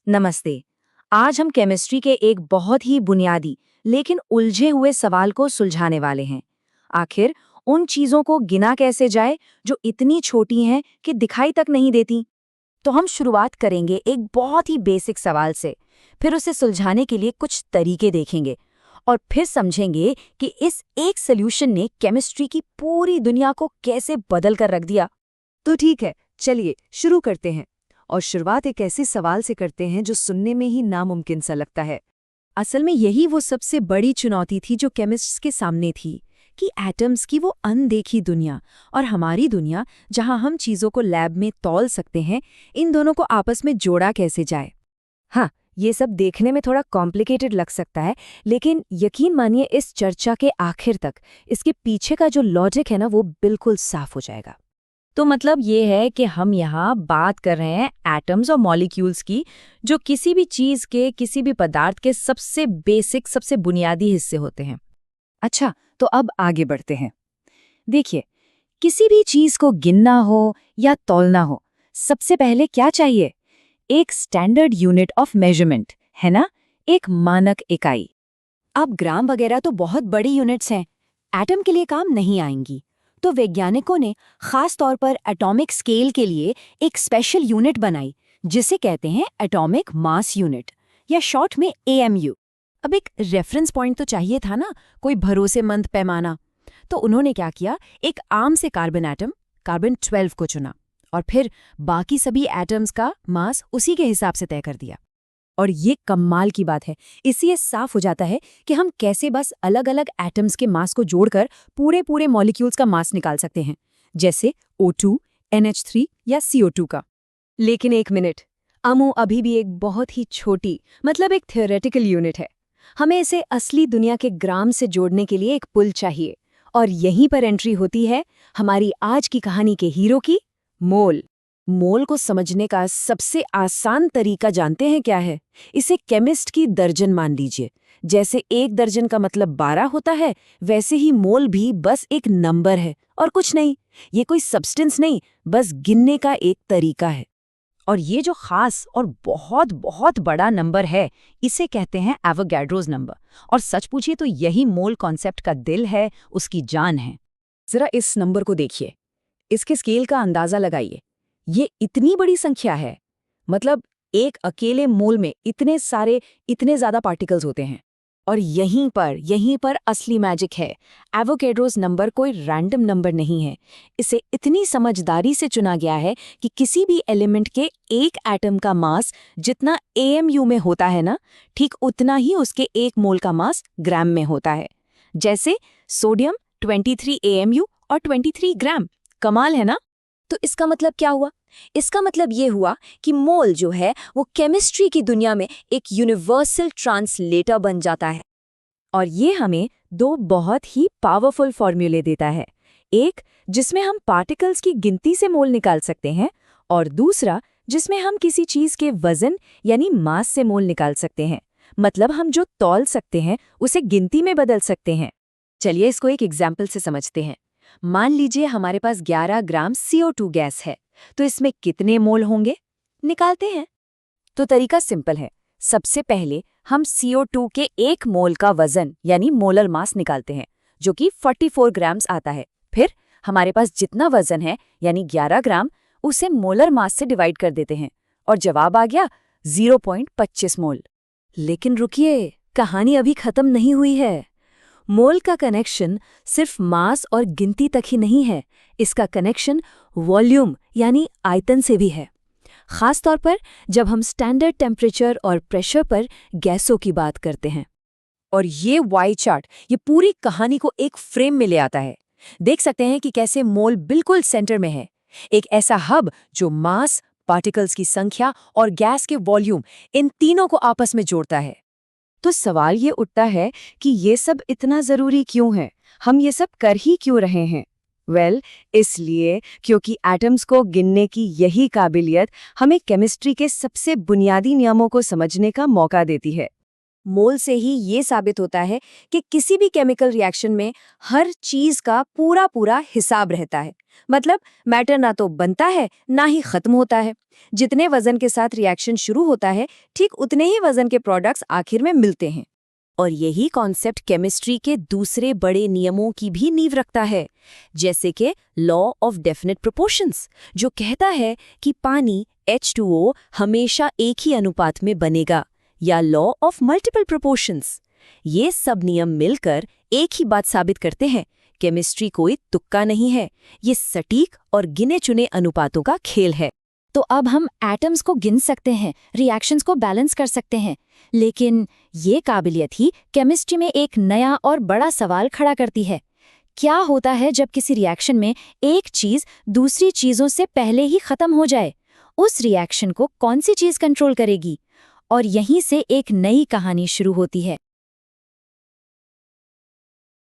नमस्ते। आज हम केमिस्ट्री के एक बहुत ही बुनियादी लेकिन उलझे हुए सवाल को सुलझाने वाले हैं। आखिर उन चीजों को गिना कैसे जाए जो इतनी छोटी हैं कि दिखाई तक नहीं देती। तो हम शुरुआत करेंगे एक बहुत ही बेसिक सवाल से, फिर उसे सुलझाने के लिए कुछ तरीके देखेंगे और फिर समझेंगे कि इस एक सॉल्यूशन ने केमिस्ट्री की पूरी दुनिया को कैसे बदल कर रख दिया। तो ठीक है, चलिए शुरू करते हैं। और शुरुआत एक ऐसे सवाल से करते हैं जो सुनने में ही नामुमकिन सा लगता है। असल में यही वो सबसे बड़ी चुनौती थी जो केमिस्ट्स के सामने थी, कि एटम्स की वो अनदेखी दुनिया और हमारी दुनिया, जहां हम चीज़ों को लैब में तौल सकते हैं, इन दोनों को आपस में जोड़ा कैसे जाए। हाँ, ये सब देखने में थोड़ा कॉम्प्लिकेटेड लग सकता है, लेकिन यकीन मानिए इस चर्चा के आखिर तक इसके पीछे का जो लॉजिक है ना, वो बिल्कुल साफ हो जाएगा। तो मतलब ये है कि हम यहाँ बात कर रहे हैं एटम्स और मॉलिक्यूल्स की, जो किसी भी चीज़ के, किसी भी पदार्थ के सबसे बेसिक, सबसे बुनियादी हिस्से होते हैं। अच्छा, तो अब आगे बढ़ते हैं। देखिए, किसी भी चीज़ को गिनना हो या तौलना हो, सबसे पहले क्या चाहिए? एक स्टैंडर्ड यूनिट ऑफ मेजरमेंट, है ना? एक मानक इकाई। अब ग्राम वगैरह तो बहुत बड़ी यूनिट्स हैं, एटम के लिए काम नहीं आएंगी। तो वैज्ञानिकों ने खास तौर पर एटॉमिक स्केल के लिए एक स्पेशल यूनिट बनाई, जिसे कहते हैं एटॉमिक मास यूनिट, या शॉर्ट में एएमयू। अब एक रेफरेंस पॉइंट तो चाहिए था ना, कोई भरोसेमंद पैमाना। तो उन्होंने क्या किया, एक आम से कार्बन एटम, कार्बन 12 को चुना और फिर बाकी सभी एटम्स का मास उसी के हिसाब से तय कर दिया। और ये कमाल की बात है, इससे ये साफ हो जाता है कि हम कैसे बस अलग अलग एटम्स के मास को जोड़कर पूरे पूरे मॉलिक्यूल्स का मास निकाल सकते हैं, जैसे O2, NH3 या CO2 का। लेकिन एक मिनट, अमू अभी भी एक बहुत ही छोटी, मतलब एक थियोरेटिकल यूनिट है। हमें इसे असली दुनिया के ग्राम से जोड़ने के लिए एक पुल चाहिए, और यहीं पर एंट्री होती है हमारी आज की कहानी के हीरो की, मोल। मोल को समझने का सबसे आसान तरीका जानते हैं क्या है? इसे केमिस्ट की दर्जन मान लीजिए। जैसे एक दर्जन का मतलब 12 होता है, वैसे ही मोल भी बस एक नंबर है और कुछ नहीं। ये कोई सब्सटेंस नहीं, बस गिनने का एक तरीका है। और ये जो खास और बहुत बहुत बड़ा नंबर है, इसे कहते हैं एवोगैड्रोस नंबर। और सच पूछिए तो यही मोल कॉन्सेप्ट का दिल है, उसकी जान है। जरा इस नंबर को देखिए, इसके स्केल का अंदाजा लगाइए। ये इतनी बड़ी संख्या है, मतलब एक अकेले मोल में इतने सारे, इतने ज्यादा पार्टिकल्स होते हैं। और यहीं पर असली मैजिक है। एवोगैड्रोस नंबर कोई रैंडम नंबर नहीं है। इसे इतनी समझदारी से चुना गया है कि किसी भी एलिमेंट के एक एटम का मास जितना एएमयू में होता है ना, ठीक उतना ही उसके एक मोल का मास ग्राम में होता है। जैसे सोडियम 23 एएमयू और 23 ग्राम। कमाल है ना? तो इसका मतलब क्या हुआ? इसका मतलब ये हुआ कि मोल जो है वो केमिस्ट्री की दुनिया में एक यूनिवर्सल ट्रांसलेटर बन जाता है। और ये हमें दो बहुत ही पावरफुल फॉर्मूले देता है। एक जिसमें हम पार्टिकल्स की गिनती से मोल निकाल सकते हैं, और दूसरा जिसमें हम किसी चीज के वजन यानी मास से मोल निकाल सकते हैं। मतलब हम जो तौल सकते हैं उसे गिनती में बदल सकते हैं। चलिए इसको एक एग्जाम्पल से समझते हैं। मान लीजिए हमारे पास 11 ग्राम CO2 गैस है, तो इसमें कितने मोल होंगे? निकालते हैं। तो तरीका सिंपल है। सबसे पहले हम CO2 के एक मोल का वजन यानी मोलर मास निकालते हैं, जो कि 44 ग्राम्स आता है। फिर हमारे पास जितना वजन है यानी 11 ग्राम, उसे मोलर मास से डिवाइड कर देते हैं और जवाब आ गया 0.25 मोल। लेकिन रुकिए, कहानी अभी खत्म नहीं हुई है। मोल का कनेक्शन सिर्फ मास और गिनती तक ही नहीं है, इसका कनेक्शन वॉल्यूम यानी आयतन से भी है। खास तौर पर जब हम स्टैंडर्ड टेम्परेचर और प्रेशर पर गैसों की बात करते हैं। और ये वाई चार्ट ये पूरी कहानी को एक फ्रेम में ले आता है। देख सकते हैं कि कैसे मोल बिल्कुल सेंटर में है, एक ऐसा हब जो मास, पार्टिकल्स की संख्या और गैस के वॉल्यूम, इन तीनों को आपस में जोड़ता है। तो सवाल ये उठता है कि ये सब इतना जरूरी क्यों है? हम ये सब कर ही क्यों रहे हैं? इसलिए क्योंकि एटम्स को गिनने की यही काबिलियत हमें केमिस्ट्री के सबसे बुनियादी नियमों को समझने का मौका देती है। मोल से ही ये साबित होता है कि किसी भी केमिकल रिएक्शन में हर चीज का पूरा पूरा हिसाब रहता है। मतलब मैटर ना तो बनता है ना ही खत्म होता है। जितने वजन के साथ रिएक्शन शुरू होता है, ठीक उतने ही वजन के प्रोडक्ट्स आखिर में मिलते हैं। और यही कॉन्सेप्ट केमिस्ट्री के दूसरे बड़े नियमों की भी नींव रखता है, जैसे कि लॉ ऑफ डेफिनेट प्रोपोर्शंस, जो कहता है कि पानी H2O हमेशा एक ही अनुपात में बनेगा, या लॉ ऑफ मल्टीपल प्रोपोर्शंस। ये सब नियम मिलकर एक ही बात साबित करते हैं, केमिस्ट्री कोई तुक्का नहीं है, ये सटीक और गिने चुने अनुपातों का खेल है। तो अब हम एटम्स को गिन सकते हैं, रिएक्शंस को बैलेंस कर सकते हैं, लेकिन ये काबिलियत ही केमिस्ट्री में एक नया और बड़ा सवाल खड़ा करती है। क्या होता है जब किसी रिएक्शन में एक चीज दूसरी चीजों से पहले ही खत्म हो जाए? उस रिएक्शन को कौन सी चीज कंट्रोल करेगी? और यहीं से एक नई कहानी शुरू होती है।